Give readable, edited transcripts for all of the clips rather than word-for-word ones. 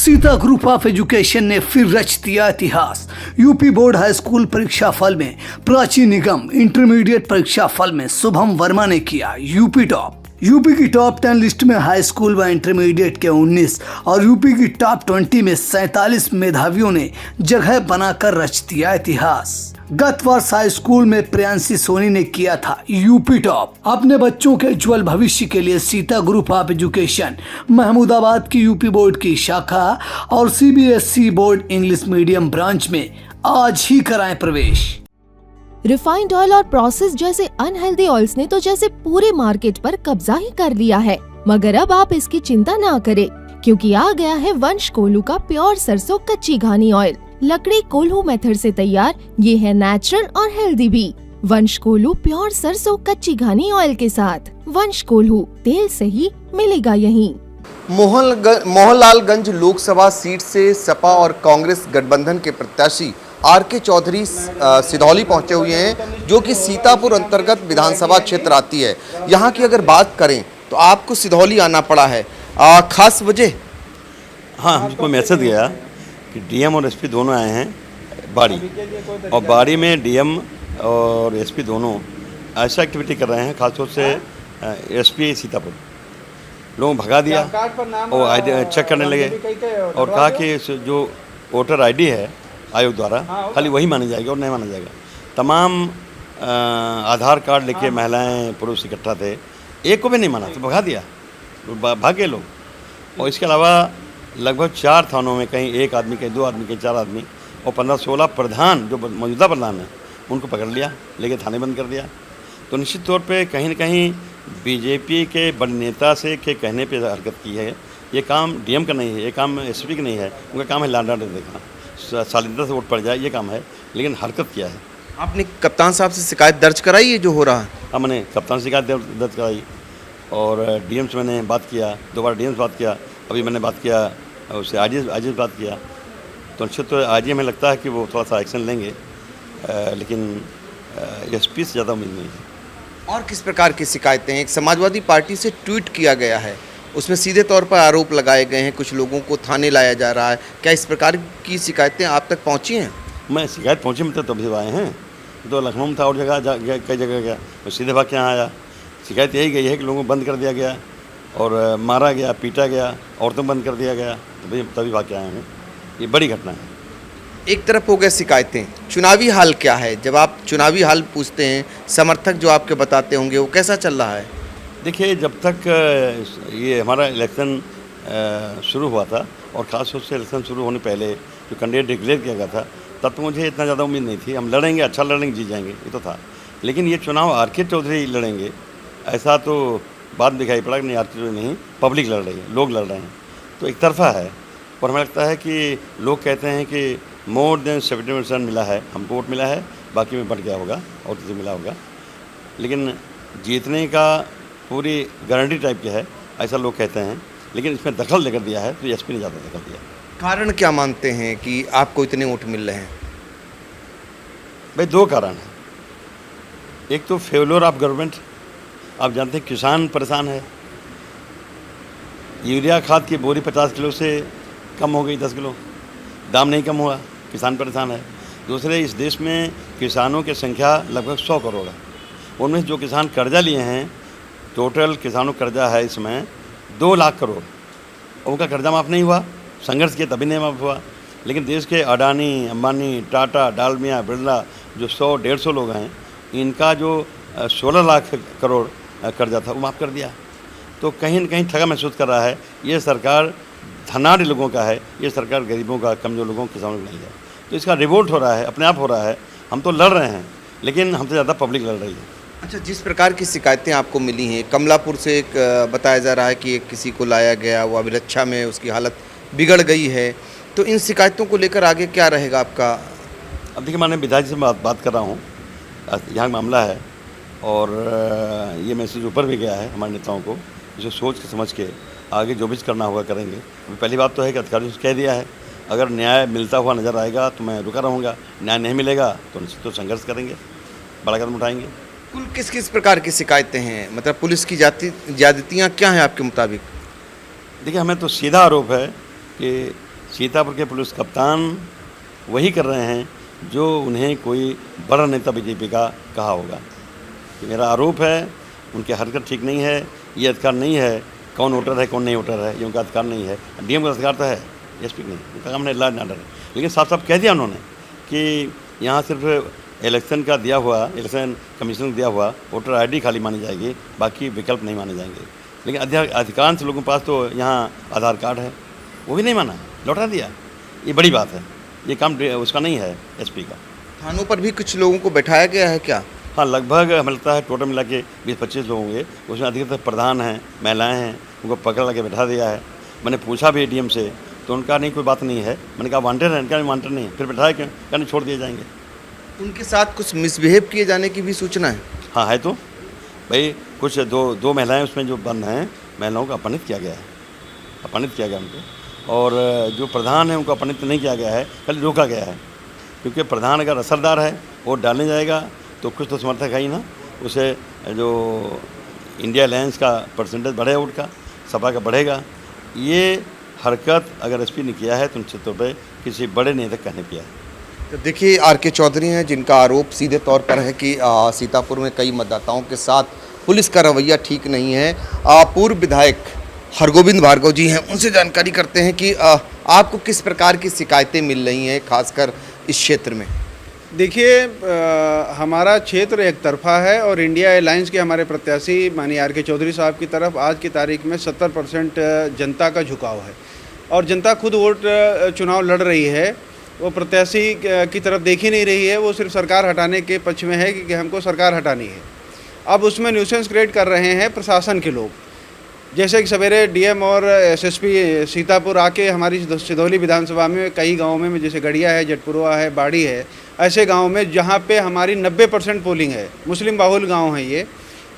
Sita group of education ने फिर रच दिया इतिहास। यूपी बोर्ड हाई स्कूल परीक्षा फल में प्राची निगम, इंटरमीडिएट परीक्षा फल में शुभम वर्मा ने किया यूपी टॉप। यूपी की टॉप 10 लिस्ट में हाई स्कूल व इंटरमीडिएट के 19 और यूपी की टॉप 20 में 47 मेधावियों ने जगह बनाकर रच दिया इतिहास। गत वर्ष हाई स्कूल में प्रियांशी सोनी ने किया था यूपी टॉप। अपने बच्चों के उज्जवल भविष्य के लिए Sita group of education Mahmudabad की यूपी बोर्ड की शाखा और CBSE board English medium branch में आज ही कराएं प्रवेश। रिफाइंड ऑयल और प्रोसेस जैसे अनहेल्दी ऑयल्स ने तो जैसे पूरे मार्केट पर कब्जा ही कर लिया है, मगर अब आप इसकी चिंता ना करें, क्योंकि आ गया है वंश कोल्हू का प्योर सरसों कच्ची घानी ऑयल। लकड़ी कोल्हू मेथड से तैयार, ये है नेचुरल और हेल्दी भी। वंश कोल्हू प्योर सरसों कच्ची घानी ऑयल के साथ। वंश कोल्हू, तेल सही मिलेगा यहीं। मोहनलालगंज लोकसभा सीट से सपा और कांग्रेस गठबंधन के प्रत्याशी आर.के. चौधरी सिधौली पहुंचे हुए हैं, जो कि सीतापुर अंतर्गत विधानसभा क्षेत्र आती है। यहां की अगर बात करें तो आपको सिधौली आना पड़ा है, खास वजह? हाँ, हमको मैसेज गया कि डीएम और एसपी दोनों आए हैं बाड़ी, और बाड़ी में डीएम और एसपी दोनों ऐसा एक्टिविटी कर रहे हैं, खासतौर से एसपी सीतापुर लोगों भगा दिया और चेक करने लगे और कहा कि जो वोटर आईडी है आयोग द्वारा खाली वही मानी जाएगी और नहीं माना जाएगा। तमाम आधार कार्ड लेके महिलाएं पुरुष इकट्ठा थे, एक को भी नहीं माना तो भगा दिया, भागे लोग। और इसके अलावा लगभग 4 थानों में कहीं 1 आदमी, कहीं 2 आदमी, कहीं 4 आदमी और 15-16 प्रधान जो मौजूदा प्रधान हैं उनको पकड़ लिया, लेके थाने बंद कर दिया। तो निश्चित तौर पे कहीं न कहीं बीजेपी के बड़े नेता से के कहने पे हरकत की है। ये काम डीएम का नहीं है, ये काम एसपी का नहीं है, उनका काम है लैंड ऑर्डर देखना, सालिंदा से वोट पड़ जाए, ये काम है, लेकिन हरकत किया है। आपने कप्तान साहब से शिकायत दर्ज कराई है जो हो रहा है? हाँ, मैंने कप्तान से शिकायत दर्ज कराई और डीएम से मैंने बात किया, 2 बार डीएम से बात किया, अभी मैंने बात किया उससे आईजी से बात किया। तो निश्चित तो आईजी हमें लगता है कि वो थोड़ा सा एक्शन लेंगे, लेकिन एसपी से ज़्यादा उम्मीद नहीं है। और किस प्रकार की शिकायतें हैं? एक समाजवादी पार्टी से ट्वीट किया गया है, उसमें सीधे तौर पर आरोप लगाए गए हैं, कुछ लोगों को थाने लाया जा रहा है। क्या इस प्रकार की शिकायतें आप तक पहुंची हैं? मैं शिकायत पहुंची मतलब तब से आए हैं, तो लखनऊ में था और जगह कई जगह गया, तो सीधे भाग के यहाँ आया। शिकायत यही गई है कि लोगों को बंद कर दिया गया और मारा गया, पीटा गया, औरतों बंद कर दिया गया, तभी भाग के आए हैं। ये बड़ी घटना है। एक तरफ हो गए शिकायतें, चुनावी हाल क्या है? जब आप चुनावी हाल पूछते हैं, समर्थक जो आपके बताते होंगे वो कैसा चल रहा है? देखिए, जब तक ये हमारा इलेक्शन शुरू हुआ था और ख़ास तौर से इलेक्शन शुरू होने पहले जो कैंडिडेट डिक्लेयर किया गया था, तब तो मुझे इतना ज़्यादा उम्मीद नहीं थी। हम लड़ेंगे, अच्छा लड़ेंगे, जीत जाएंगे, ये तो था। लेकिन ये चुनाव आर.के. चौधरी लड़ेंगे ऐसा तो बाद में दिखाई पड़ा कि नहीं, आर.के. चौधरी नहीं, पब्लिक लड़ रही है, लोग लड़ रहे हैं। तो एक तरफा है और हमें लगता है कि लोग कहते हैं कि मोर देन 70% मिला है, हमको वोट मिला है, बाकी में बढ़ गया होगा और किसी मिला होगा, लेकिन जीतने का पूरी गारंटी टाइप की है ऐसा लोग कहते हैं। लेकिन इसमें दखल लेकर दिया है तो एसपी ने ज़्यादा दखल दिया। कारण क्या मानते हैं कि आपको इतने वोट मिल रहे हैं? भाई 2 कारण हैं। एक तो फेल्योर ऑफ गवर्नमेंट, आप जानते हैं किसान परेशान है, यूरिया खाद की बोरी 50 किलो से कम हो गई 10 किलो, दाम नहीं कम हुआ, किसान परेशान है। दूसरे, इस देश में किसानों की संख्या लगभग 100 करोड़ है, उनमें जो किसान कर्जा लिए हैं, टोटल किसानों का कर्जा है इसमें 2 लाख करोड़, उनका कर्जा माफ़ नहीं हुआ, संघर्ष किया तभी नहीं माफ़ हुआ। लेकिन देश के अडानी, अंबानी, टाटा, डालमिया, बिरला जो 100-150 लोग हैं, इनका जो 16 लाख करोड़ कर्जा था वो माफ़ कर दिया। तो कहीं न कहीं ठगा महसूस कर रहा है। ये सरकार धनाढ़ लोगों का है, ये सरकार गरीबों का, कमजोर लोगों, किसानों का नहीं है। तो इसका रिवोल्ट हो रहा है, अपने आप हो रहा है। हम तो लड़ रहे हैं, लेकिन हमसे ज़्यादा पब्लिक लड़ रही है। अच्छा, जिस प्रकार की शिकायतें आपको मिली हैं, कमलापुर से एक बताया जा रहा है कि एक किसी को लाया गया, वो अभिरक्षा में उसकी हालत बिगड़ गई है, तो इन शिकायतों को लेकर आगे क्या रहेगा आपका? अब देखिए, मैंने विधायक से बात कर रहा हूँ, यहाँ मामला है और ये मैसेज ऊपर भी गया है हमारे नेताओं को, इसे सोच के समझ के आगे जो भी करना होगा करेंगे। पहली बात तो है कि अधिकारियों से कह दिया है, अगर न्याय मिलता हुआ नज़र आएगा तो मैं रुका रहूँगा, न्याय नहीं मिलेगा तो निश्चित तो संघर्ष करेंगे, बड़ा कदम उठाएंगे। कुल किस किस प्रकार की शिकायतें हैं? मतलब पुलिस की ज्यादतियाँ क्या हैं आपके मुताबिक? देखिए, हमें तो सीधा आरोप है कि सीतापुर के पुलिस कप्तान वही कर रहे हैं जो उन्हें कोई बड़ा नेता बीजेपी का कहा होगा। ये मेरा आरोप है, उनकी हरकत ठीक नहीं है। ये अधिकार नहीं है कौन वोटर है कौन नहीं वोटर है, ये उनका अधिकार नहीं है। डीएम का अधिकार तो है, एसपी नहीं, उनका काम है लॉ एंड ऑर्डर। लेकिन साफ साफ कह दिया उन्होंने कि यहाँ सिर्फ इलेक्शन का दिया हुआ, इलेक्शन कमीशन का दिया हुआ वोटर आईडी खाली मानी जाएगी, बाकी विकल्प नहीं माने जाएंगे। लेकिन अधिकांश लोगों के पास तो यहाँ आधार कार्ड है, वो भी नहीं माना, लौटा दिया। ये बड़ी बात है, ये काम उसका नहीं है एसपी का। थानों पर भी कुछ लोगों को बैठाया गया है क्या? हाँ, लगभग हमें लगता है टोटल मिला के 20-25 लोग होंगे। उसमें अधिकतर प्रधान हैं, महिलाएं हैं, उनको पकड़ लगे बैठा दिया है। मैंने पूछा भी डीएम से तो उनका नहीं कोई बात नहीं है। मैंने कहा वांटेड है, इनका वांटेड नहीं है, फिर बैठाया क्यों, कहने छोड़ दिए जाएंगे। उनके साथ कुछ मिसबिहेव किए जाने की भी सूचना है? हाँ है तो भाई, कुछ दो महिलाएं उसमें जो बंद हैं, महिलाओं को अपमानित किया गया है, अपमानित किया गया उनको। और जो प्रधान है उनको अपमानित नहीं किया गया है, खाली रोका गया है। क्योंकि प्रधान अगर असरदार है, वोट डालने जाएगा तो कुछ तो समर्थक है ही ना, उसे जो इंडिया अलायंस का परसेंटेज बढ़ेगा, वोट का सपा का बढ़ेगा। ये हरकत अगर एसपी ने किया है तो निश्चित तौर पर किसी बड़े नेता का नहीं किया है। तो देखिए, आर.के. चौधरी हैं जिनका आरोप सीधे तौर पर है कि सीतापुर में कई मतदाताओं के साथ पुलिस का रवैया ठीक नहीं है। पूर्व विधायक हरगोविंद भार्गव जी हैं, उनसे जानकारी करते हैं कि आपको किस प्रकार की शिकायतें मिल रही हैं खासकर इस क्षेत्र में? देखिए, हमारा क्षेत्र एक तरफा है और इंडिया अलायंस के हमारे प्रत्याशी माननीय आर.के. चौधरी साहब की तरफ आज की तारीख में 70% जनता का झुकाव है और जनता खुद वोट चुनाव लड़ रही है। वो प्रत्याशी की तरफ देख ही नहीं रही है, वो सिर्फ सरकार हटाने के पक्ष में है कि हमको सरकार हटानी है। अब उसमें न्यूसेंस क्रिएट कर रहे हैं प्रशासन के लोग। जैसे कि सवेरे डीएम और एसएसपी सीतापुर आके हमारी सिधौली विधानसभा में कई गाँव में, जैसे गढ़िया है, जटपुरवा है, बाड़ी है, ऐसे गांव में जहां पे हमारी 90% पोलिंग है, मुस्लिम बाहुल गांव है ये,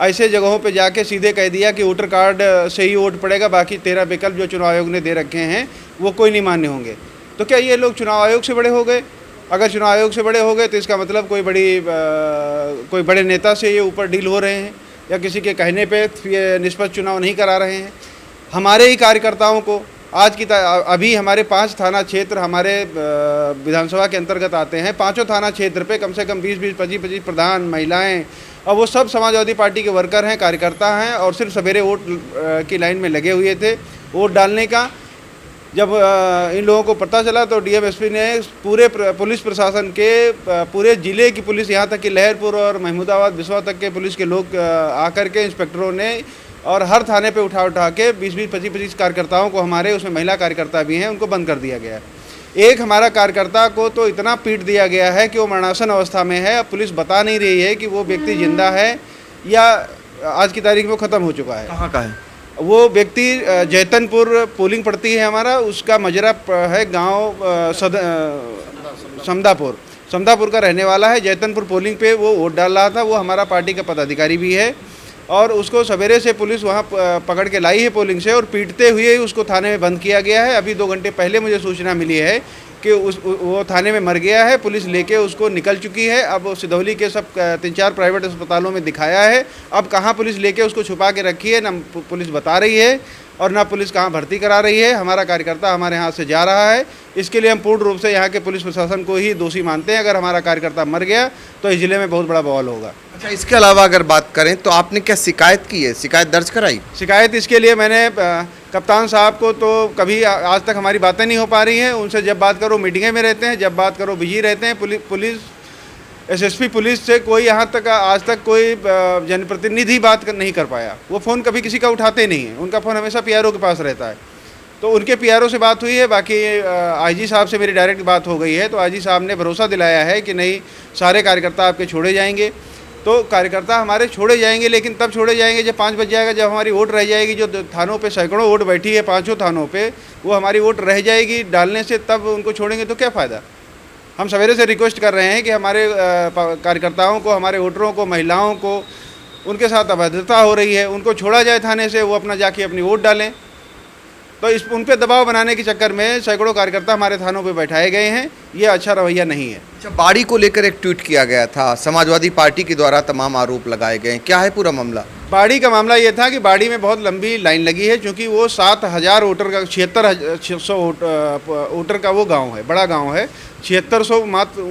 ऐसे जगहों पे जाके सीधे कह दिया कि वोटर कार्ड से ही वोट पड़ेगा, बाकी 13 विकल्प जो चुनाव आयोग ने दे रखे हैं वो कोई नहीं मान्य होंगे। तो क्या ये लोग चुनाव आयोग से बड़े हो गए? अगर चुनाव आयोग से बड़े हो गए तो इसका मतलब कोई बड़े नेता से ये ऊपर डील हो रहे हैं या किसी के कहने पे ये निष्पक्ष चुनाव नहीं करा रहे हैं। हमारे ही कार्यकर्ताओं को अभी हमारे 5 थाना क्षेत्र हमारे विधानसभा के अंतर्गत आते हैं। 5 थाना क्षेत्र पे कम से कम 20-20, 25-25 प्रधान, महिलाएं और वो सब समाजवादी पार्टी के वर्कर हैं, कार्यकर्ता हैं और सिर्फ सवेरे वोट की लाइन में लगे हुए थे वोट डालने का। जब इन लोगों को पता चला तो डीएम एसपी ने पूरे पुलिस प्रशासन के पूरे ज़िले की पुलिस, यहाँ तक कि लहरपुर और महमूदाबाद बिस्वा तक के पुलिस के लोग आकर के इंस्पेक्टरों ने और हर थाने पे उठा के 20-20, 25-25 कार्यकर्ताओं को, हमारे उसमें महिला कार्यकर्ता भी हैं, उनको बंद कर दिया गया है। एक हमारा कार्यकर्ता को तो इतना पीट दिया गया है कि वो मरणासन अवस्था में है। पुलिस बता नहीं रही है कि वो व्यक्ति जिंदा है या आज की तारीख में ख़त्म हो चुका है। कहाँ का है वो व्यक्ति? जैतनपुर पोलिंग पड़ती है हमारा, उसका मजरा है गाँव समदापुर का रहने वाला है। जैतनपुर पोलिंग पे वो वोट डाल रहा था। वो हमारा पार्टी का पदाधिकारी भी है और उसको सवेरे से पुलिस वहाँ पकड़ के लाई है पोलिंग से और पीटते हुए उसको थाने में बंद किया गया है। अभी 2 घंटे पहले मुझे सूचना मिली है कि वो थाने में मर गया है। पुलिस लेके उसको निकल चुकी है। अब सिधौली के सब 3-4 प्राइवेट अस्पतालों में दिखाया है। अब कहाँ पुलिस लेके उसको छुपा के रखी है, ना पुलिस बता रही है और ना पुलिस कहाँ भर्ती करा रही है। हमारा कार्यकर्ता हमारे हाथ से जा रहा है। इसके लिए हम पूर्ण रूप से यहाँ के पुलिस प्रशासन को ही दोषी मानते हैं। अगर हमारा कार्यकर्ता मर गया तो इस जिले में बहुत बड़ा बवाल होगा। अच्छा, इसके अलावा अगर बात करें तो आपने क्या शिकायत की है, शिकायत दर्ज कराई? शिकायत इसके लिए मैंने कप्तान साहब को तो कभी आज तक हमारी बातें नहीं हो पा रही हैं। उनसे जब बात करो मीटिंगें में रहते हैं, जब बात करो बिजी रहते हैं। पुलिस एसएसपी पुलिस से कोई यहाँ तक आज तक कोई जनप्रतिनिधि बात नहीं कर पाया। वो फ़ोन कभी किसी का उठाते नहीं हैं। उनका फ़ोन हमेशा पीआरओ के पास रहता है। तो उनके पीआरओ से बात हुई है। बाकी आईजी साहब से मेरी डायरेक्ट बात हो गई है। तो आईजी साहब ने भरोसा दिलाया है कि नहीं, सारे कार्यकर्ता आपके छोड़े जाएंगे। तो कार्यकर्ता हमारे छोड़े जाएंगे, लेकिन तब छोड़े जाएंगे जब 5 बज जाएगा, जब हमारी वोट रह जाएगी। जो थानों पे सैकड़ों वोट बैठी है, 5 थानों पे, वो हमारी वोट रह जाएगी डालने से, तब उनको छोड़ेंगे तो क्या फ़ायदा। हम सवेरे से रिक्वेस्ट कर रहे हैं कि हमारे कार्यकर्ताओं को, हमारे वोटरों को, महिलाओं को, उनके साथ अभद्रता हो रही है, उनको छोड़ा जाए थाने से, वो अपना जाके अपनी वोट डालें। तो इस उन पे दबाव बनाने के चक्कर में सैकड़ों कार्यकर्ता हमारे थानों पे बैठाए गए हैं। ये अच्छा रवैया नहीं है। अच्छा, बाड़ी को लेकर एक ट्वीट किया गया था, समाजवादी पार्टी के द्वारा तमाम आरोप लगाए गए हैं, क्या है पूरा मामला? बाड़ी का मामला ये था कि बाड़ी में बहुत लंबी लाइन लगी है, क्योंकि वो 7,000 वोटर का 7600 वोटर का वो गांव है, बड़ा गांव है, 7600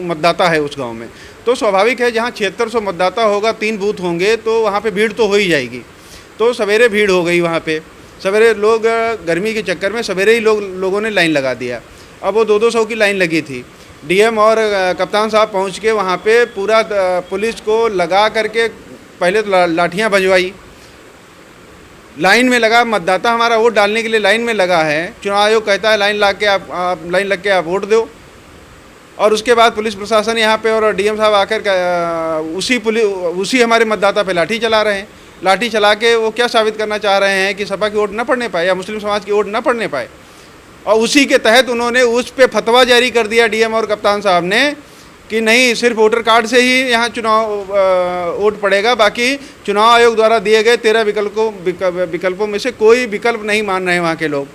मतदाता है उस गांव में। तो स्वाभाविक है जहां 7600 मतदाता होगा, 3 बूथ होंगे, तो वहां पे भीड़ तो हो ही जाएगी। तो सवेरे भीड़ हो गई वहाँ पे, सवेरे लोग गर्मी के चक्कर में सवेरे ही लोगों ने लाइन लगा दिया। अब वो 200 की लाइन लगी थी। डीएम और कप्तान साहब पहुँच के वहाँ पे पूरा पुलिस को लगा करके पहले तो लाठियाँ भजवाई, लाइन में लगा। मतदाता हमारा वोट डालने के लिए लाइन में लगा है, चुनाव आयोग कहता है लाइन लग के आप वोट दो। और उसके बाद पुलिस प्रशासन यहाँ पे और डीएम साहब आकर उसी हमारे मतदाता पे लाठी चला रहे हैं। लाठी चला के वो क्या साबित करना चाह रहे हैं कि सपा की वोट न पड़ने पाए या मुस्लिम समाज की वोट न पड़ने पाए। और उसी के तहत उन्होंने उस पे फतवा जारी कर दिया डीएम और कप्तान साहब ने कि नहीं, सिर्फ वोटर कार्ड से ही यहाँ चुनाव वोट पड़ेगा, बाकी चुनाव आयोग द्वारा दिए गए 13 विकल्पों में से कोई विकल्प नहीं मान रहे हैं वहाँ के लोग।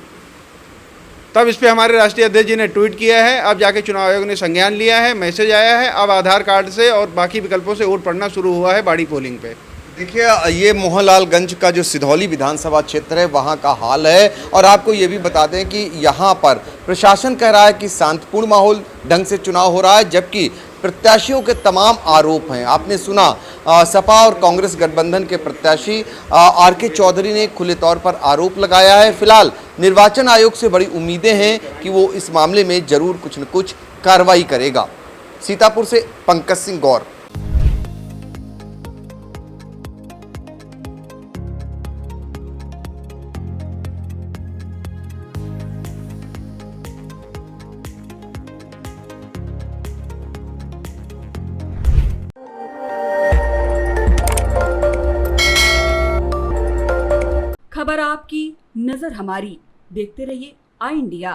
तब इस पे हमारे राष्ट्रीय अध्यक्ष जी ने ट्वीट किया है। अब जाके चुनाव आयोग ने संज्ञान लिया है, मैसेज आया है। अब आधार कार्ड से और बाकी विकल्पों से वोट पड़ना शुरू हुआ है बाड़ी पोलिंग पे। देखिए, ये मोहनलालगंज का जो सिधौली विधानसभा क्षेत्र है वहाँ का हाल है। और आपको ये भी बता दें कि यहाँ पर प्रशासन कह रहा है कि शांतिपूर्ण माहौल ढंग से चुनाव हो रहा है, जबकि प्रत्याशियों के तमाम आरोप हैं। आपने सुना, सपा और कांग्रेस गठबंधन के प्रत्याशी आर.के. चौधरी ने खुले तौर पर आरोप लगाया है। फिलहाल निर्वाचन आयोग से बड़ी उम्मीदें हैं कि वो इस मामले में जरूर कुछ न कुछ कार्रवाई करेगा। सीतापुर से पंकज सिंह गौर। खबर आपकी, नजर हमारी। देखते रहिए आई इंडिया।